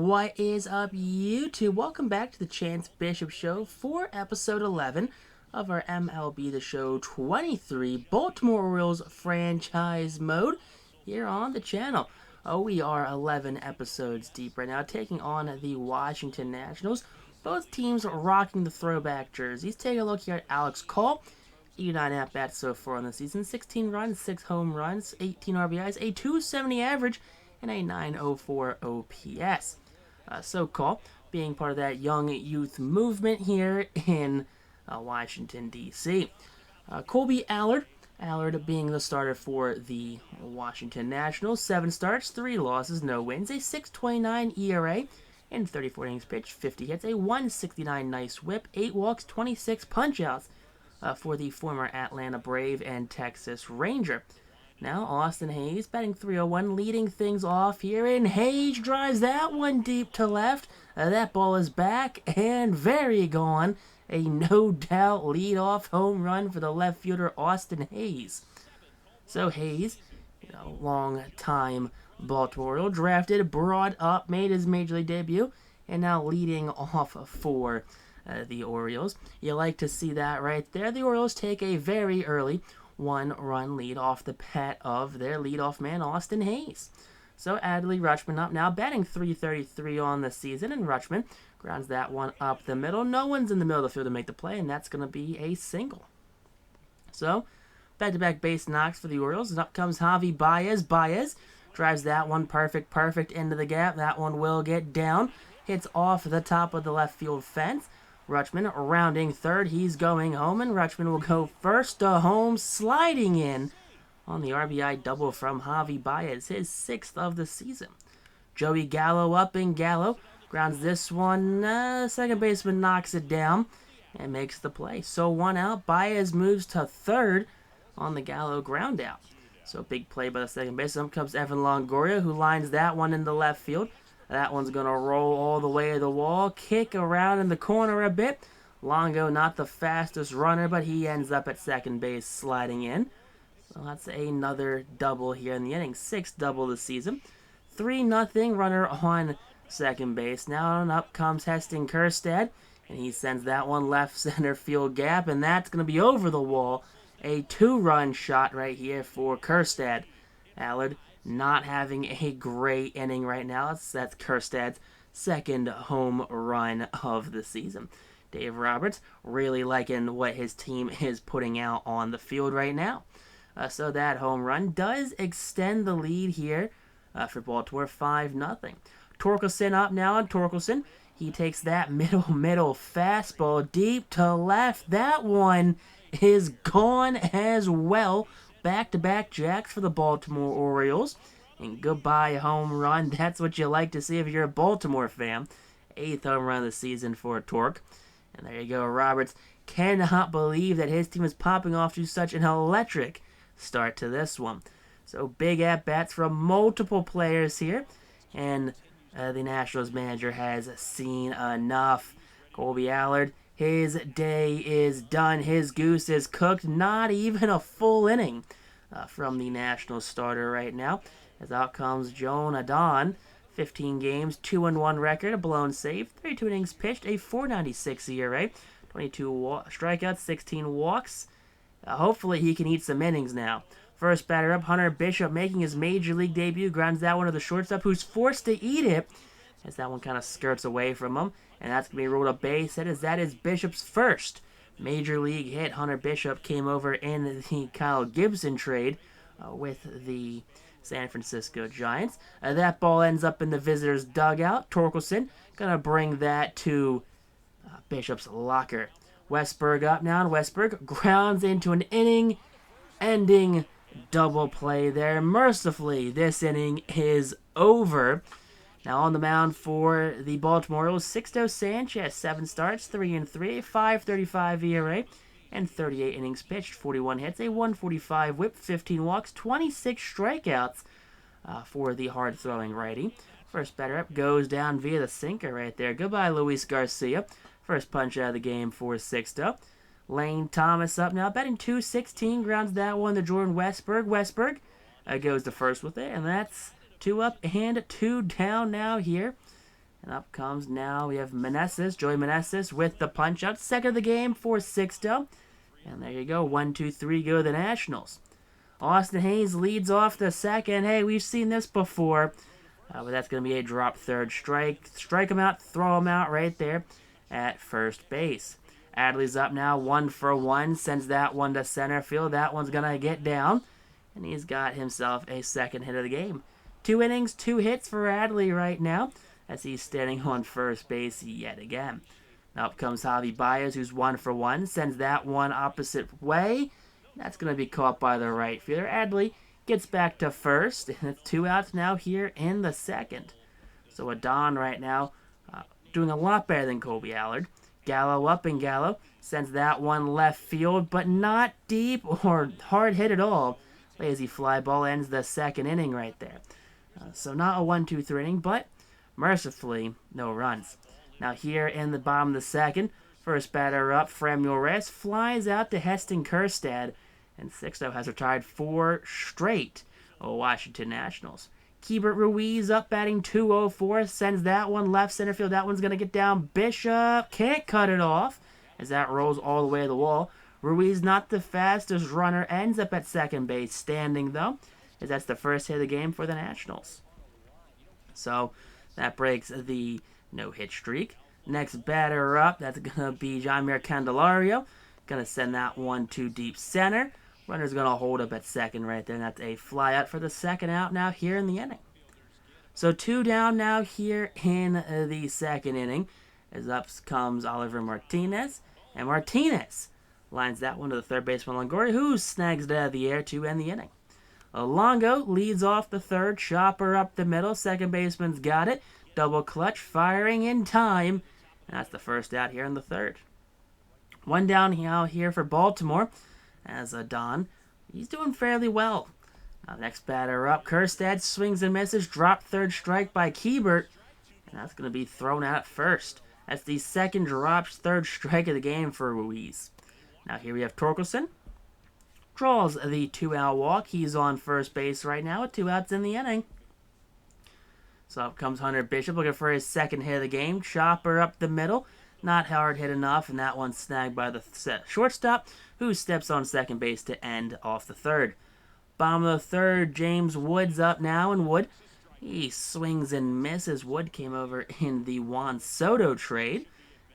What is up, YouTube? Welcome back to the Chance Bishop Show for episode 11 of our MLB The Show 23 Baltimore Orioles franchise mode here on the channel. We are 11 episodes deep right now, taking on the Washington Nationals. Both teams rocking the throwback jerseys. Take a look here at Alex Cole. 89 at-bats so far on the season, 16 runs, 6 home runs, 18 RBIs, a 270 average, and a 904 OPS. So-called being part of that young youth movement here in Washington, D.C. Colby Allard being the starter for the Washington Nationals. 7 starts, 3 losses, no wins, a 6.29 ERA, and 34 innings pitched, 50 hits, a 169 nice whip, 8 walks, 26 punch-outs for the former Atlanta Brave and Texas Ranger. Now, Austin Hayes batting .301, leading things off here, and Hayes drives that one deep to left. That ball is back and very gone. A no-doubt lead-off home run for the left fielder, Austin Hayes. So Hayes, long-time Baltimore Oriole, drafted, brought up, made his Major League debut, and now leading off for the Orioles. You like to see that right there. The Orioles take a very early 1-run lead off the bat of their leadoff man, Austin Hayes. So Adley Rutschman up now, batting .333 on the season, and Rutschman grounds that one up the middle. No one's in the middle of the field to make the play, and that's going to be a single. So, back-to-back base knocks for the Orioles, and up comes Javi Baez. Baez drives that one perfect into the gap. That one will get down. Hits off the top of the left field fence. Rutschman rounding third, he's going home, and Rutschman will go first to home, sliding in on the RBI double from Javi Baez, his 6th of the season. Joey Gallo up, and Gallo grounds this one. Second baseman knocks it down and makes the play. So 1 out, Baez moves to third on the Gallo ground out. So big play by the second baseman. Up comes Evan Longoria, who lines that one into left field. That one's going to roll all the way to the wall, kick around in the corner a bit. Longo, not the fastest runner, but he ends up at second base sliding in. So that's another double here in the inning. 6th double this season. 3-0 runner on second base. Now and up comes Heston Kjerstad, and he sends that one left center field gap, and that's going to be over the wall. A 2-run shot right here for Kjerstad. Allard not having a great inning right now. That's Kjerstad's 2nd home run of the season. Dave Roberts really liking what his team is putting out on the field right now. So that home run does extend the lead here for Baltimore, 5-0. Torkelson up now, and Torkelson, he takes that middle fastball deep to left. That one is gone as well. Back-to-back jacks for the Baltimore Orioles. And goodbye home run. That's what you like to see if you're a Baltimore fan. 8th home run of the season for Torque. And there you go. Roberts cannot believe that his team is popping off to such an electric start to this one. So big at-bats from multiple players here. And the Nationals manager has seen enough. Colby Allard, his day is done. His goose is cooked. Not even a full inning from the Nationals starter right now. As out comes Joan Adon. 15 games, 2-1 record, a blown save, 32 innings pitched, a .496 ERA, 22 strikeouts, 16 walks. Hopefully he can eat some innings now. First batter up, Hunter Bishop making his Major League debut. Grounds that one to the shortstop, who's forced to eat it as that one kind of skirts away from him. And that's going to be ruled a base hit, as that is Bishop's first Major League hit. Hunter Bishop came over in the Kyle Gibson trade with the San Francisco Giants. That ball ends up in the visitor's dugout. Torkelson going to bring that to Bishop's locker. Westberg up now, and Westberg grounds into an inning-ending double play there. Mercifully, this inning is over. Now on the mound for the Baltimore Orioles, Sixto Sanchez, 7 starts, 3-3, 5.35 ERA, and 38 innings pitched, 41 hits, a 145 whip, 15 walks, 26 strikeouts for the hard-throwing righty. First batter up goes down via the sinker right there. Goodbye, Luis Garcia. First punch out of the game for Sixto. Lane Thomas up now, batting .216, grounds that one to Jordan Westberg. Westberg goes to first with it, and that's 2 up and 2 down now here And up comes now, we have Joey Meneses with the punch out. Second of the game for Sixto. And there you go, 1, 2, 3, go to the Nationals. Austin Hayes leads off the second. Hey, we've seen this before. But that's going to be a drop third strike. Strike him out, throw him out right there at first base. Adley's up now, 1 for 1. Sends that one to center field. That one's going to get down. And he's got himself a second hit of the game. 2 innings, 2 hits for Adley right now, as he's standing on first base yet again. Now up comes Javi Baez, who's 1 for 1. Sends that one opposite way. That's going to be caught by the right fielder. Adley gets back to first. And it's 2 outs now here in the second. So Adon right now doing a lot better than Colby Allard. Gallo up, and Gallo sends that one left field, but not deep or hard hit at all. Lazy fly ball ends the second inning right there. So not a 1-2-3 inning, but mercifully no runs. Now here in the bottom of the second, first batter up, Franmil Reyes flies out to Heston Kjerstad, and Sixto has retired 4 straight Washington Nationals. Keibert Ruiz up batting 204, sends that one left center field. That one's going to get down. Bishop can't cut it off as that rolls all the way to the wall. Ruiz not the fastest runner, ends up at second base standing though, as that's the first hit of the game for the Nationals. So that breaks the no-hit streak. Next batter up, that's going to be Jeimer Candelario. Going to send that one to deep center. Runner's going to hold up at second right there, and that's a fly out for the second out now here in the inning. So 2 down now here in the second inning, as up comes Oliver Martinez. And Martinez lines that one to the third baseman Longoria, who snags it out of the air to end the inning. Longo leads off the third, chopper up the middle, second baseman's got it. Double clutch, firing in time. And that's the first out here in the third. 1 down now here for Baltimore, as Don, he's doing fairly well. Next batter up, Kjerstad swings and misses, dropped third strike by Keibert, and that's going to be thrown out at first. That's the second dropped third strike of the game for Ruiz. Now here we have Torkelson. Draws the 2-out walk. He's on first base right now with 2 outs in the inning. So up comes Hunter Bishop looking for his second hit of the game. Chopper up the middle. Not hard hit enough, and that one's snagged by the shortstop, who steps on second base to end off the third. Bottom of the third, James Wood's up now, and Wood, he swings and misses. Wood came over in the Juan Soto trade,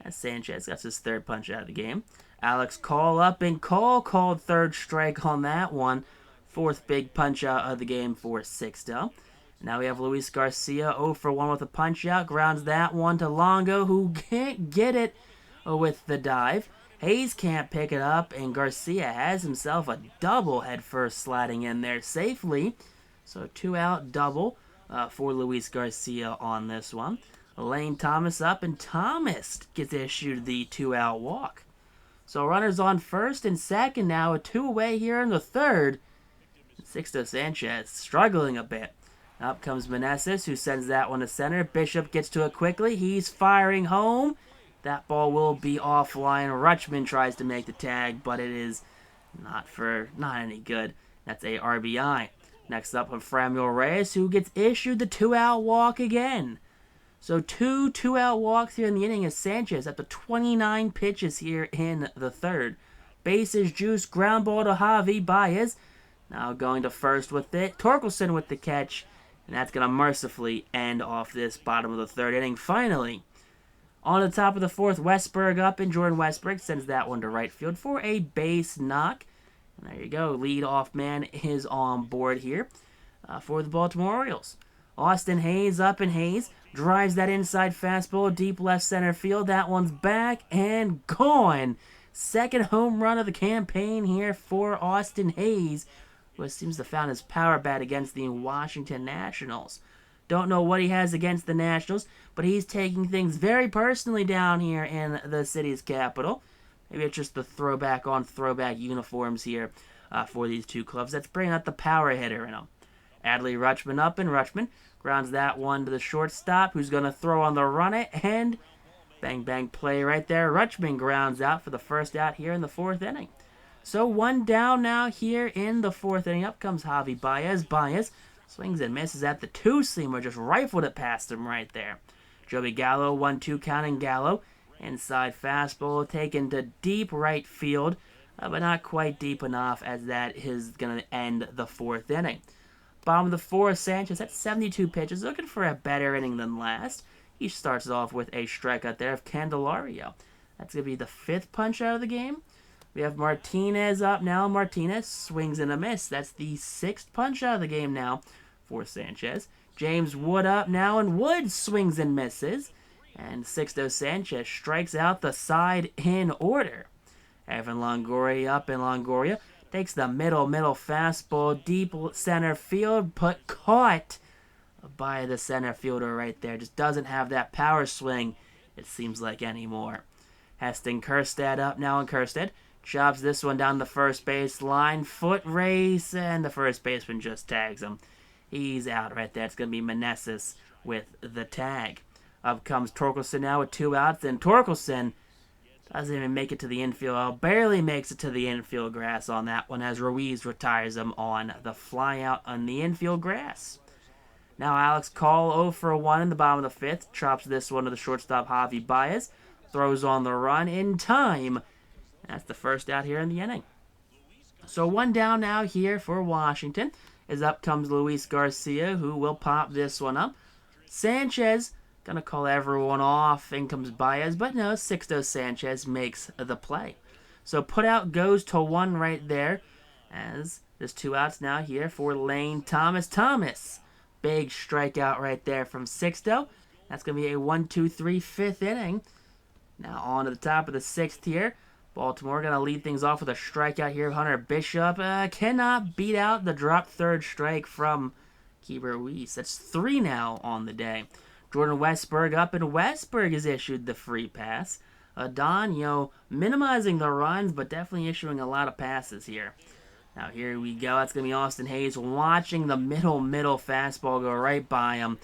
as Sanchez got his third punch out of the game. Alex Call up, and Call called third strike on that one. 4th big punch out of the game for Sixto. Now we have Luis Garcia 0 for 1 with a punch out. Grounds that one to Longo, who can't get it with the dive. Hayes can't pick it up, and Garcia has himself a double head first sliding in there safely. So 2-out double for Luis Garcia on this one. Lane Thomas up, and Thomas gets issued the 2-out walk. So runners on first and second now, a 2 away here in the third. Sixto Sanchez struggling a bit. Up comes Meneses, who sends that one to center. Bishop gets to it quickly. He's firing home. That ball will be offline. Rutschman tries to make the tag, but it is not any good. That's a RBI. Next up, Franmil Reyes, who gets issued the 2-out walk again. So 2-out walks here in the inning as Sanchez up to 29 pitches here in the third. Bases juice, ground ball to Javi Baez. Now going to first with it. Torkelson with the catch. And that's going to mercifully end off this bottom of the third inning. Finally, on the top of the fourth, Westberg up, and Jordan Westberg sends that one to right field for a base knock. And there you go. Lead off man is on board here for the Baltimore Orioles. Austin Hayes up, and Hayes drives that inside fastball deep left center field. That one's back and gone. Second home run of the campaign here for Austin Hayes, who seems to have found his power bat against the Washington Nationals. Don't know what he has against the Nationals, but he's taking things very personally down here in the city's capital. Maybe it's just the throwback uniforms here for these two clubs. That's bringing out the power hitter in them. Adley Rutschman up, and Rutschman grounds that one to the shortstop, who's going to throw on the run it, and bang, bang play right there. Rutschman grounds out for the first out here in the 4th inning. So 1 down now here in the 4th inning. Up comes Javi Baez. Baez swings and misses at the 2-seamer. Just rifled it past him right there. Joey Gallo, 1-2 count, and Gallo. Inside fastball taken to deep right field, but not quite deep enough, as that is going to end the 4th inning. Bottom of the 4th, Sanchez at 72 pitches, looking for a better inning than last. He starts off with a strikeout there of Candelario. That's going to be the 5th punch out of the game. We have Martinez up now. Martinez swings and a miss. That's the 6th punch out of the game now for Sanchez. James Wood up now, and Wood swings and misses. And Sixto Sanchez strikes out the side in order. Evan Longoria up, and Longoria takes the middle fastball, deep center field, but caught by the center fielder right there. Just doesn't have that power swing, it seems like, anymore. Heston Kjerstad up now, and Kjerstad chops this one down the first base line. Foot race, and the first baseman just tags him. He's out right there. It's going to be Meneses with the tag. Up comes Torkelson now with 2 outs, and Torkelson doesn't even make it to the infield. Barely makes it to the infield grass on that one, as Ruiz retires him on the fly out on the infield grass. Now Alex Call 0 for 1 in the bottom of the 5th. Chops this one to the shortstop, Javi Baez. Throws on the run in time. That's the first out here in the inning. So 1 down now here for Washington. As up comes Luis Garcia, who will pop this one up. Sanchez going to call everyone off. In comes Baez, but no, Sixto Sanchez makes the play. So put out goes to 1 right there, as there's 2 outs now here for Lane Thomas. Big strikeout right there from Sixto. That's going to be a 1-2-3 5th inning. Now on to the top of the 6th here. Baltimore going to lead things off with a strikeout here. Hunter Bishop cannot beat out the dropped 3rd strike from Keeper Ruiz. That's 3 now on the day. Jordan Westburg up, and Westburg has issued the free pass. Don, minimizing the runs, but definitely issuing a lot of passes here. Now here we go. That's going to be Austin Hayes watching the middle fastball go right by him.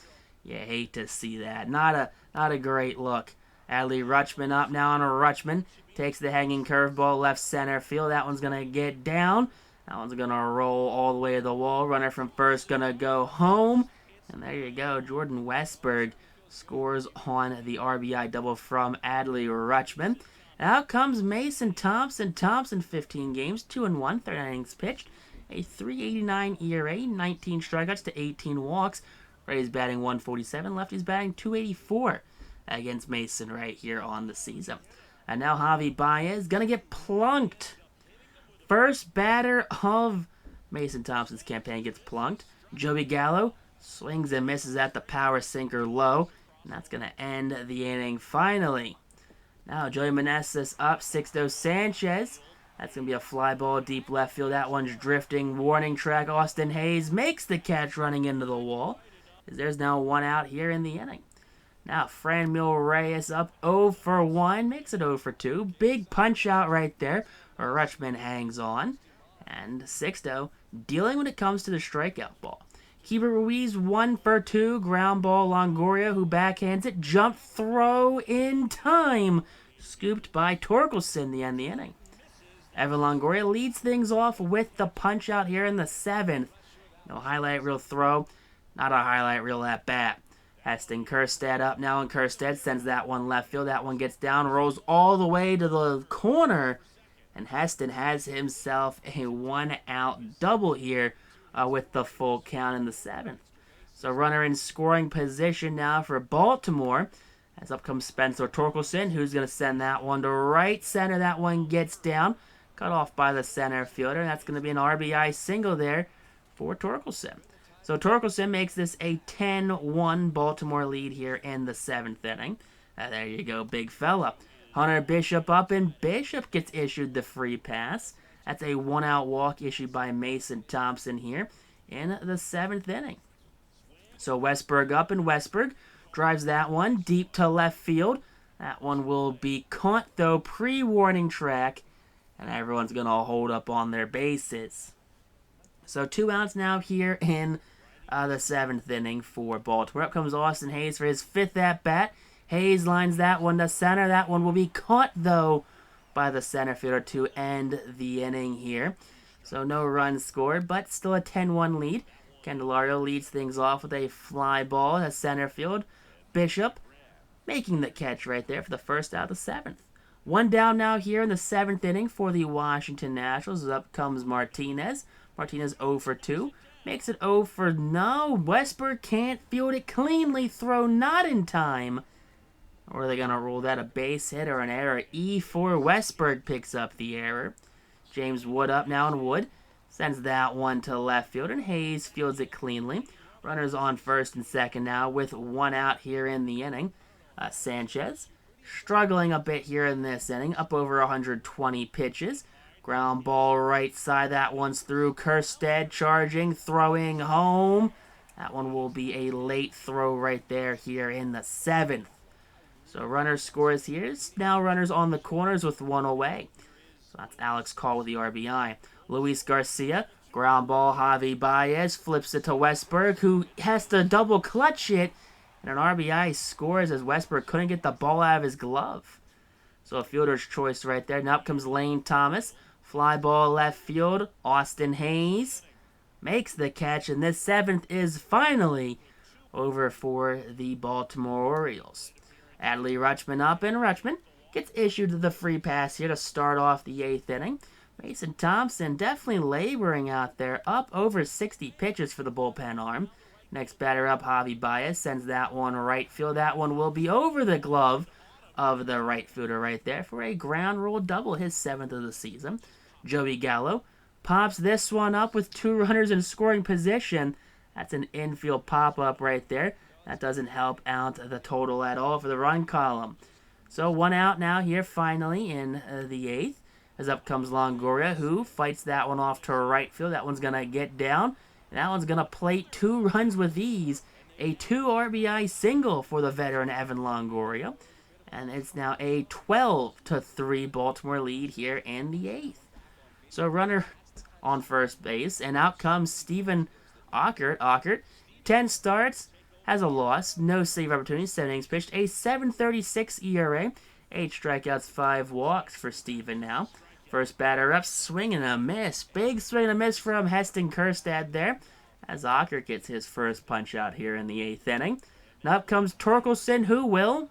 You hate to see that. Not a great look. Adley Rutschman up now on a Rutschman. Takes the hanging curveball left center field. That one's going to get down. That one's going to roll all the way to the wall. Runner from first going to go home. And there you go. Jordan Westburg scores on the RBI double from Adley Rutschman. And out comes Mason Thompson. 15 games, 2-1, 3 innings pitched. A 3.89 ERA, 19 strikeouts to 18 walks. Righty's batting 147, lefty's batting 284 against Mason right here on the season. And now Javi Baez going to get plunked. First batter of Mason Thompson's campaign gets plunked. Joey Gallo swings and misses at the power sinker low. And that's going to end the inning finally. Now Joey Meneses up, Sixto Sanchez. That's going to be a fly ball deep left field. That one's drifting. Warning track. Austin Hayes makes the catch running into the wall. There's now 1 out here in the inning. Now Franmil Reyes up 0 for 1. Makes it 0 for 2. Big punch out right there. Rutschman hangs on. And Sixto dealing when it comes to the strikeout ball. Keeper Ruiz 1 for 2. Ground ball. Longoria, who backhands it. Jump throw in time. Scooped by Torkelson to end the inning. Evan Longoria leads things off with the punch out here in the 7th. No highlight reel throw. Not a highlight reel at bat. Heston Kjerstad up now, and Kjerstad sends that one left field. That one gets down, rolls all the way to the corner. And Heston has himself a 1-out double here with the full count in the 7th. So runner in scoring position now for Baltimore. As up comes Spencer Torkelson, who's going to send that one to right center. That one gets down, cut off by the center fielder. That's going to be an RBI single there for Torkelson. So Torkelson makes this a 10-1 Baltimore lead here in the 7th inning. There you go, big fella. Hunter Bishop up, and Bishop gets issued the free pass. That's a 1-out walk issued by Mason Thompson here in the 7th inning. So Westburg up, and Westburg drives that one deep to left field. That one will be caught, though, pre-warning track, and everyone's going to hold up on their bases. So 2 outs now here in the 7th inning for Baltimore. Up comes Austin Hayes for his 5th at-bat. Hayes lines that one to center. That one will be caught, though, by the center fielder to end the inning here. So no runs scored, but still a 10-1 lead. Candelario leads things off with a fly ball to center field. Bishop making the catch right there for the first out of the seventh. One down now here in the seventh inning for the Washington Nationals. Up comes Martinez. Martinez 0 for 2. Makes it 0 for no. Westberg can't field it cleanly. Throw not in time. Or are they going to rule that a base hit or an error? E4. Westberg picks up the error. James Wood up now, and Wood sends that one to left field, and Hayes fields it cleanly. Runners on first and second now with one out here in the inning. Sanchez struggling a bit here in this inning, up over 120 pitches. Ground ball right side, that one's through. Kerstead charging, throwing home. That one will be a late throw right there here in the seventh. So runner scores here. Now runners on the corners with one away. So that's Alex Call with the RBI. Luis Garcia, ground ball. Javi Baez flips it to Westberg, who has to double clutch it. And an RBI scores as Westberg couldn't get the ball out of his glove. So a fielder's choice right there. Now up comes Lane Thomas. Fly ball left field. Austin Hayes makes the catch. And this seventh is finally over for the Baltimore Orioles. Adley Rutschman up, and Rutschman gets issued the free pass here to start off the eighth inning. Mason Thompson definitely laboring out there. Up over 60 pitches for the bullpen arm. Next batter up, Javi Baez, sends that one right field. That one will be over the glove of the right fielder right there for a ground rule double, his seventh of the season. Joey Gallo pops this one up with two runners in scoring position. That's an infield pop-up right there. That doesn't help out the total at all for the run column. So one out now here finally in the eighth. As up comes Longoria, who fights that one off to right field. That one's going to get down. And that one's going to plate two runs with ease. A 2 RBI single for the veteran Evan Longoria. And it's now a 12-3 Baltimore lead here in the eighth. So runner on first base. And out comes Stephen Ockert. Ockert, 10 starts, has a loss, no save opportunities, 7 innings pitched, a 7.36 ERA, 8 strikeouts, 5 walks for Stephen now. First batter up, swing and a miss. Big swing and a miss from Heston Kjerstad there, as Ockert gets his first punch out here in the eighth inning. Now up comes Torkelson, who will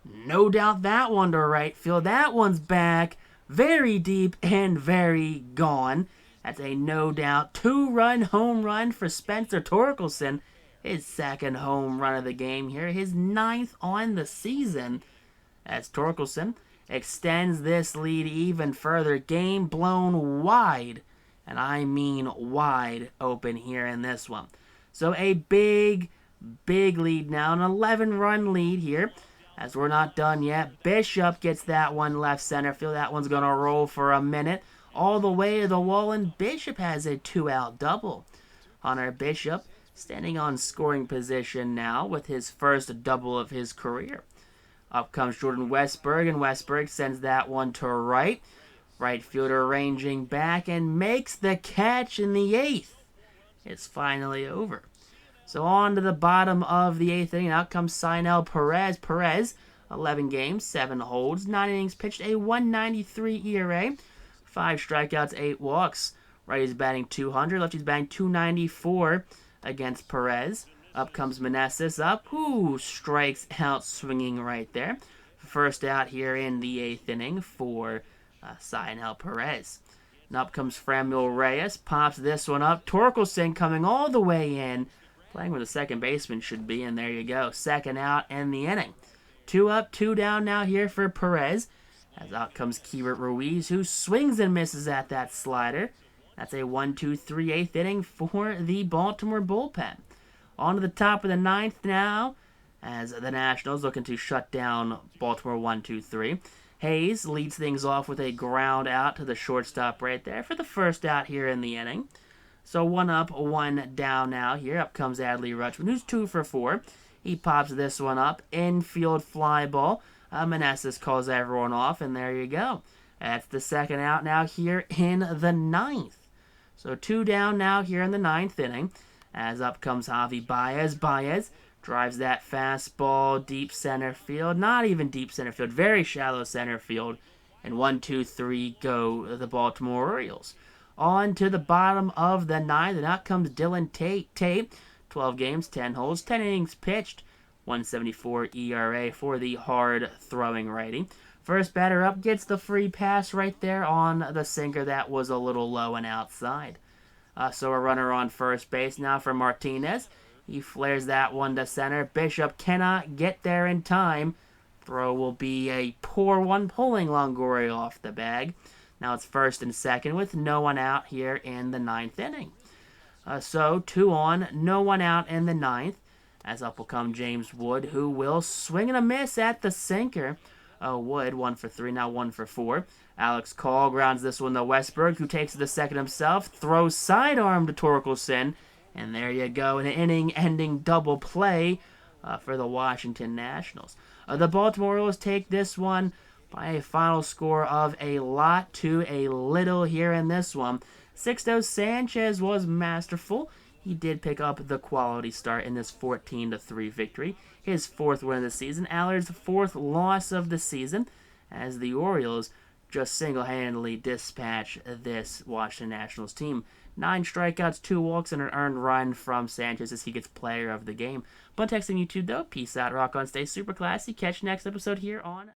no doubt that one to right field. That one's back, very deep and very gone. That's a no doubt 2-run home run for Spencer Torkelson. His second home run of the game here, his 9th on the season, as Torkelson extends this lead even further. Game blown wide, and I mean wide open here in this one. So a big lead now, an 11-run lead here, as we're not done yet. Bishop gets that one left center field. That one's going to roll for a minute all the way to the wall, and Bishop has a 2-out double. Hunter Bishop standing on scoring position now with his first double of his career. Up comes Jordan Westberg, and Westberg sends that one to right. Right fielder ranging back and makes the catch in the eighth. It's finally over. So on to the bottom of the eighth inning. Out comes Sinel Perez. Perez, 11 games, 7 holds, 9 innings pitched, a 1.93 ERA, 5 strikeouts, 8 walks. Righty's batting 200, lefty's batting 294 against Perez. Up comes Meneses up, who strikes out swinging right there. First out here in the eighth inning for Sinel Perez. And up comes Franmil Reyes, pops this one up. Torkelson coming all the way in, playing where the second baseman should be, and there you go. Second out in the inning. 2 up, 2 down now here for Perez. As out comes Keibert Ruiz, who swings and misses at that slider. That's a 1-2-3 eighth inning for the Baltimore bullpen. On to the top of the ninth now, as the Nationals looking to shut down Baltimore 1-2-3. Hayes leads things off with a ground out to the shortstop right there for the first out here in the inning. So 1 up, 1 down now here. Up comes Adley Rutschman, who's 2 for 4. He pops this one up. Infield fly ball. Meneses calls everyone off, and there you go. That's the second out now here in the ninth. So 2 down now here in the ninth inning. As up comes Javi Baez. Baez drives that fastball deep center field. Not even deep center field. Very shallow center field. And 1-2-3 go the Baltimore Orioles. On to the bottom of the ninth. And out comes Dylan Tate. Tate, 12 games, 10 holds, 10 innings pitched. 174 ERA for the hard-throwing righty. First batter up gets the free pass right there on the sinker that was a little low and outside. So a runner on first base now for Martinez. He flares that one to center. Bishop cannot get there in time. Throw will be a poor one, pulling Longoria off the bag. Now it's first and second with no one out here in the ninth inning. So 2 on, no one out in the ninth. As up will come James Wood, who will swing and a miss at the sinker. Wood, 1 for 3, now 1 for 4. Alex Call grounds this one to Westberg, who takes the second himself, throws sidearm to Torkelson, and there you go, an inning-ending double play for the Washington Nationals. The Baltimore Orioles take this one by a final score of a lot to a little here in this one. Sixto Sanchez was masterful. He did pick up the quality start in this 14-3 victory. His 4th win of the season. Allard's 4th loss of the season, as the Orioles just single-handedly dispatch this Washington Nationals team. 9 strikeouts, 2 walks, and an earned run from Sanchez as he gets player of the game. But texting YouTube, though, peace out, rock on, stay super classy. Catch you next episode here on